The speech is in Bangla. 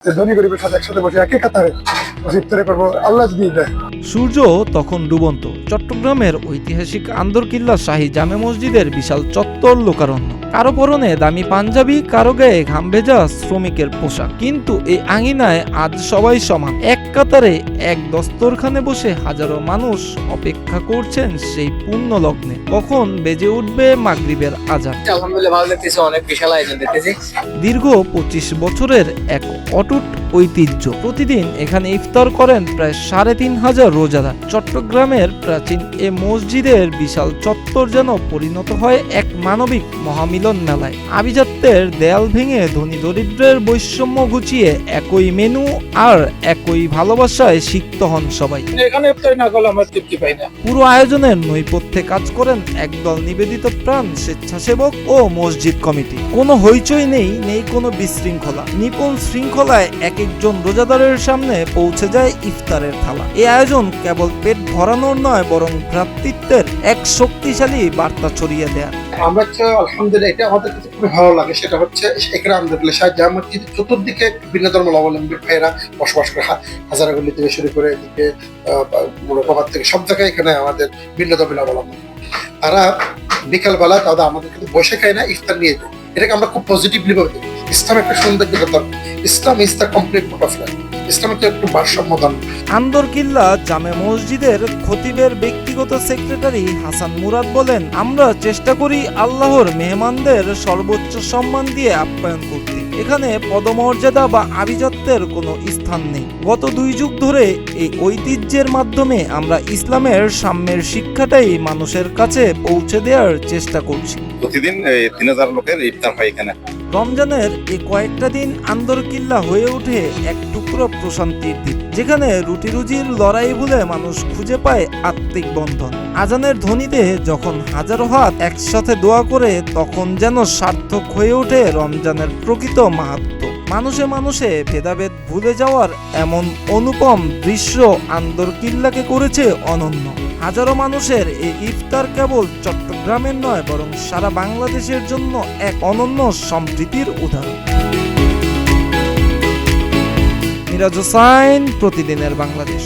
ধনী গরিবের সাথে একসাথে বসে একই কাতারে ইফতারি করবো, আল্লাহ যদি দেয়। সূর্য তখন ডুবন্ত। চট্টগ্রামের ঐতিহাসিক আন্দরকিল্লা শাহী জামে মসজিদের বিশাল চত্বর লোকারণ্য। কারো পরনে দামি পাঞ্জাবি, কারো গায়ে ঘাম ভেজা শ্রমিকের পোশাক। কিন্তু এই আঙিনায় আজ সবাই সমান। এক কাতারে এক দস্তরখানে বসে হাজারো মানুষ অপেক্ষা করছেন সেই পূর্ণ লগ্নে, কখন বেজে উঠবে মাগরিবের আজান। আলহামদুলিল্লাহ ভালো লাগতেছে, অনেক বিশাল আয়োজন দেখতেছি। দীর্ঘ 25 বছরের এক অটুট ঐতিহ্য। প্রতিদিন এখানে ইফতার করেন প্রায় 3500 রোজাদার। চট্টগ্রামের প্রাচীন এ মসজিদের বিশাল চত্বর যেন পরিণত হয় এক মানবিক মহামিলন মেলায়। আভিজাত্যের দেয়াল ভেঙে ধনী দরিদ্রের বৈষম্য ঘুচিয়ে একই মেনু আর একই ভালোবাসায় সিক্ত হন সবাই। এখানে ইফতারি না করলে আমরা তৃপ্তি পাই না। পুরো আয়োজনের নৈপথ্যে কাজ করেন একদল নিবেদিত প্রাণ স্বেচ্ছাসেবক ও মসজিদ কমিটি। কোনো হইচই নেই কোনো বিশৃঙ্খলা। নিপুণ শৃঙ্খলায় এক একজন রোজাদারের সামনে পৌঁছে যায় ইফতারের থালা। এই আয়োজন কেবল পেট ভরানোর নয়, বরং ভ্রাতৃত্বের এক শক্তিশালী বার্তা ছড়িয়ে দেয়। আমরা আলহামদুলিল্লাহ, এটা আমাদের কাছে খুবই ভালো লাগে। সেটা হচ্ছে এখানে আলহামদুলিল্লাহ শাহ জামে মসজিদ চতুর্দিকে ভিন্ন ধর্মাবলম্বী ভাইয়েরা বসবাস করে। হাজারাগল্লি থেকে শুরু করে এদিকে মুরাদাবাদ থেকে সব জায়গায় এখানে আমাদের ভিন্ন ধর্মাবলম্বী। তারা বিকালবেলা তাদের আমাদের কিন্তু বসে খায় না, ইফতার নিয়ে যায়। এটাকে আমরা খুব পজিটিভলি ভাবে দেখি। ইসলাম একটা সৌন্দর্য, Islam is the complete book of life. ইসলাম একটা একটু ভারসাম্য ধর্ম। আন্দরকিল্লা জামে মসজিদের খতিবের ব্যক্তিগত সেক্রেটারি হাসান মুরাদ বলেন, আমরা চেষ্টা করি আল্লাহর মেহমানদের সর্বোচ্চ সম্মান দিয়ে আপ্যায়ন করতে। এখানে পদমর্যাদা বা আভিজাত্যের কোনো স্থান নেই। গত 2 যুগ ধরে এই ঐতিহ্যের মাধ্যমে আমরা ইসলামের সাম্যের শিক্ষাটাই মানুষের কাছে পৌঁছে দেওয়ার চেষ্টা করছি। প্রতিদিন 3000 লোকের ইফতার হয় এখানে। রমজানের এই কয়েকটা দিন আন্দরকিল্লা হয়ে ওঠে এক টুকরো প্রশান্তির দ্বীপ, যেখানে রুটি রুজির লড়াই ভুলে মানুষ খুঁজে পায় আত্মিক বন্ধন। আজানের ধ্বনিতে যখন হাজারো হাত একসাথে দোয়া করে, তখন যেন সার্থক হয়ে ওঠে রমজানের প্রকৃত মাহাত্ম্য। মানুষে মানুষে ভেদাভেদ ভুলে যাওয়ার এমন অনুপম দৃশ্য আন্দরকিল্লাকে করেছে অনন্য। হাজারো মানুষের এই ইফতার কেবল চট্টগ্রামের নয়, বরং সারা বাংলাদেশের জন্য এক অনন্য সম্প্রীতির উদাহরণ। মিরাজ হোসাইন, প্রতিদিনের বাংলাদেশ।